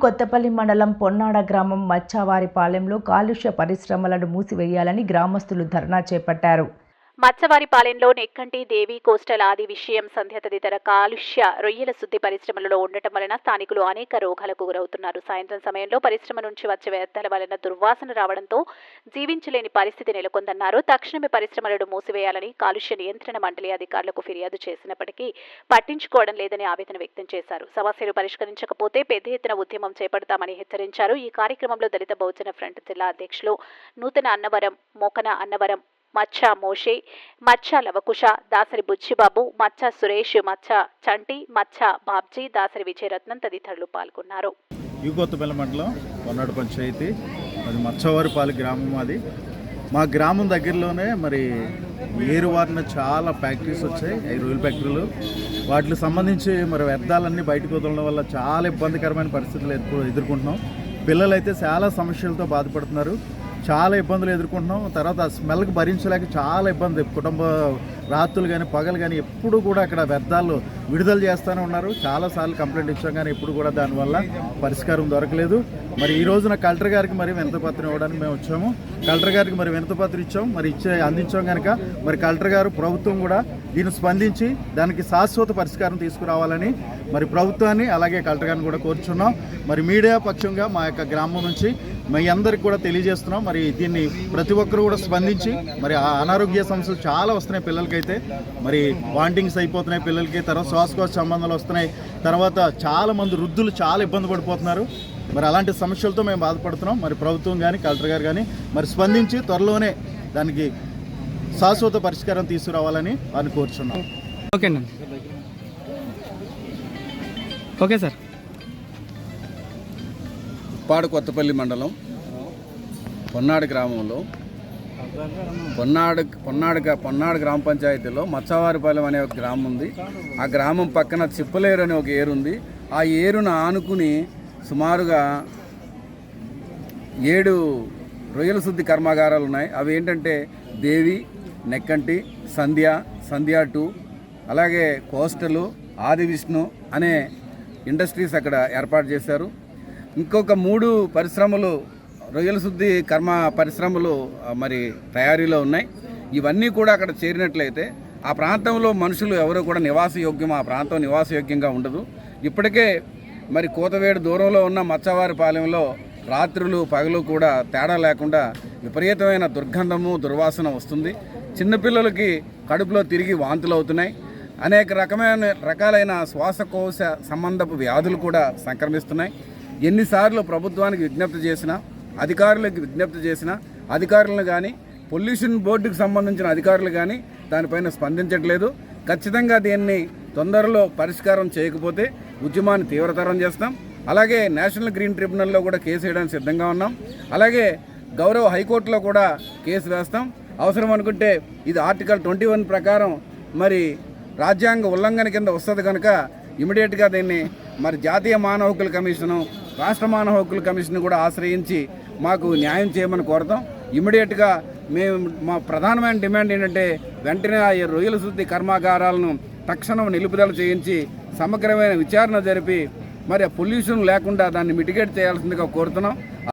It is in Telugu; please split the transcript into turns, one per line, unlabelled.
కొత్తపల్లి మండలం పొన్నాడ గ్రామం మచ్చావారిపాలెంలో కాలుష్య పరిశ్రమలను మూసివేయాలని గ్రామస్తులు ధర్నా చేపట్టారు.
మచ్చవారిపాలెంలో నెక్కంటి దేవి కోస్టల్ ఆది విషయం సంధ్య తదితర కాలుష్య రొయ్యల శుద్ధి పరిశ్రమలలో ఉండటం వలన స్థానికులు అనేక రోగాలకు గురవుతున్నారు. సాయంత్రం సమయంలో పరిశ్రమ నుంచి వచ్చే వ్యర్థాల వలన దుర్వాసన రావడంతో జీవించలేని పరిస్థితి నెలకొందన్నారు. తక్షణమే పరిశ్రమలను మూసివేయాలని కాలుష్య నియంత్రణ మండలి అధికారులకు ఫిర్యాదు చేసినప్పటికీ పట్టించుకోవడం లేదని ఆవేదన వ్యక్తం చేశారు. సమస్యలు పరిష్కరించకపోతే పెద్ద ఎత్తున ఉద్యమం చేపడతామని హెచ్చరించారు. ఈ కార్యక్రమంలో దళిత బహుజన ఫ్రంట్ జిల్లా అధ్యక్షులు నూతన అన్నవరం, మోకన అన్నవరం, మచ్చా మోషే, మచ్చా లవకుశ, దాసరి బుచ్చిబాబు, మచ్చా సురేష్, మచ్చా చంటి, మచ్చా బాబ్జీ, దాసరి విజయరత్నం తదితరులు పాల్గొన్నారు.
కొత్తపల్లి మండలం పొన్నాడు పంచాయతీ, అది మచ్చవారిపాలెం గ్రామం. అది మా గ్రామం దగ్గరలోనే మరి ఏరువారిన చాలా ఫ్యాక్టరీస్ వచ్చాయి, రొయ్యల ఫ్యాక్టరీలు. వాటికి సంబంధించి మరి వ్యర్థాలన్నీ బయటకు వదలడం వల్ల చాలా ఇబ్బందికరమైన పరిస్థితులు ఎదుర్కొంటున్నాం. పిల్లలైతే చాలా సమస్యలతో బాధపడుతున్నారు, చాలా ఇబ్బందులు ఎదుర్కొంటున్నాం. తర్వాత ఆ స్మెల్కి భరించలేక చాలా ఇబ్బంది. కుటుంబ రాత్రులు కానీ పగలు కానీ ఎప్పుడు కూడా అక్కడ వ్యర్థాలు విడుదల చేస్తూనే ఉన్నారు. చాలాసార్లు కంప్లైంట్ ఇచ్చాం కానీ ఇప్పుడు కూడా దానివల్ల పరిష్కారం దొరకలేదు. మరి ఈ రోజున కలెక్టర్ గారికి మరి వినతిపత్రం ఇవ్వడానికి మేము వచ్చాము. కలెక్టర్ గారికి మరి వినతిపత్రం ఇచ్చాం, మరి అందించాం కనుక మరి కలెక్టర్ గారు, ప్రభుత్వం కూడా దీన్ని స్పందించి దానికి శాశ్వత పరిష్కారం తీసుకురావాలని మరి ప్రభుత్వాన్ని అలాగే కలెక్టర్ గారిని కూడా కోరుచున్నాం. మరి మీడియా పక్షంగా మా యొక్క గ్రామం నుంచి మీ అందరికి కూడా తెలియజేస్తున్నాం. మరి దీన్ని ప్రతి ఒక్కరు కూడా స్పందించి మరి అనారోగ్య సమస్యలు చాలా వస్తున్నాయి పిల్లలకైతే. మరి వాంటింగ్స్ అయిపోతున్నాయి పిల్లలకి, తర్వాత శ్వాసకోశ సంబంధాలు వస్తున్నాయి. తర్వాత చాలామంది వృద్ధులు చాలా ఇబ్బంది పడిపోతున్నారు. మరి అలాంటి సమస్యలతో మేము బాధపడుతున్నాం. మరి ప్రభుత్వం కానీ కలెక్టర్ గారు కానీ మరి స్పందించి త్వరలోనే దానికి శాశ్వత పరిష్కారం తీసుకురావాలని వారిని కోరుచున్నాం.
Okay sir.
కొత్తపల్లి మండలం పొన్నాడు గ్రామంలో పొన్నాడు గ్రామ పంచాయతీలో మచ్చవారిపాలెం అనే ఒక గ్రామం ఉంది. ఆ గ్రామం పక్కన చిప్పలేరు అనే ఒక ఏరు ఉంది. ఆ ఏరును ఆనుకుని సుమారుగా 7 రొయ్యల శుద్ధి కర్మాగారాలు ఉన్నాయి. అవి ఏంటంటే దేవి, నెక్కంటి, సంధ్య 2, అలాగే కోస్టలు, ఆది విష్ణు అనే ఇండస్ట్రీస్ అక్కడ ఏర్పాటు చేశారు. ఇంకొక 3 పరిశ్రమలు, రొయ్యల శుద్ధి పరిశ్రమలు మరి తయారీలో ఉన్నాయి. ఇవన్నీ కూడా అక్కడ చేరినట్లయితే ఆ ప్రాంతంలో మనుషులు ఎవరు కూడా ఆ ప్రాంతం నివాసయోగ్యంగా ఉండదు. ఇప్పటికే మరి కోతవేడు దూరంలో ఉన్న మచ్చవారిపాలెంలో రాత్రులు పగలు కూడా తేడా లేకుండా విపరీతమైన దుర్గంధము, దుర్వాసన వస్తుంది. చిన్నపిల్లలకి కడుపులో తిరిగి వాంతులు అవుతున్నాయి. అనేక రకాలైన శ్వాసకోశ సంబంధపు వ్యాధులు కూడా సంక్రమిస్తున్నాయి. ఎన్నిసార్లు ప్రభుత్వానికి విజ్ఞప్తి చేసినా, అధికారులకు విజ్ఞప్తి చేసినా, అధికారులను కానీ పొల్యూషన్ బోర్డుకు సంబంధించిన అధికారులు కానీ దానిపైన స్పందించట్లేదు. ఖచ్చితంగా దీన్ని తొందరలో పరిష్కారం చేయకపోతే ఉద్యమాన్ని తీవ్రతరం చేస్తాం. అలాగే నేషనల్ గ్రీన్ ట్రిబ్యునల్లో కూడా కేసు వేయడానికి సిద్ధంగా ఉన్నాం. అలాగే గౌరవ హైకోర్టులో కూడా కేసు వేస్తాం. అవసరం అనుకుంటే ఇది ఆర్టికల్ 21 ప్రకారం మరి రాజ్యాంగ ఉల్లంఘన కింద వస్తుంది కనుక ఇమీడియట్గా దీన్ని మరి జాతీయ మానవ హక్కుల కమిషను, రాష్ట్ర మానవ హక్కుల కమిషన్ కూడా ఆశ్రయించి మాకు న్యాయం చేయమని కోరతాం. ఇమీడియట్గా మేము మా ప్రధానమైన డిమాండ్ ఏంటంటే వెంటనే ఆ రొయ్యల శుద్ధి కర్మాగారాలను తక్షణం నిలుపుదల చేయించి సమగ్రమైన విచారణ జరిపి మరి పొల్యూషన్ లేకుండా దాన్ని మిటిగేట్ చేయాల్సిందిగా కోరుతున్నాం.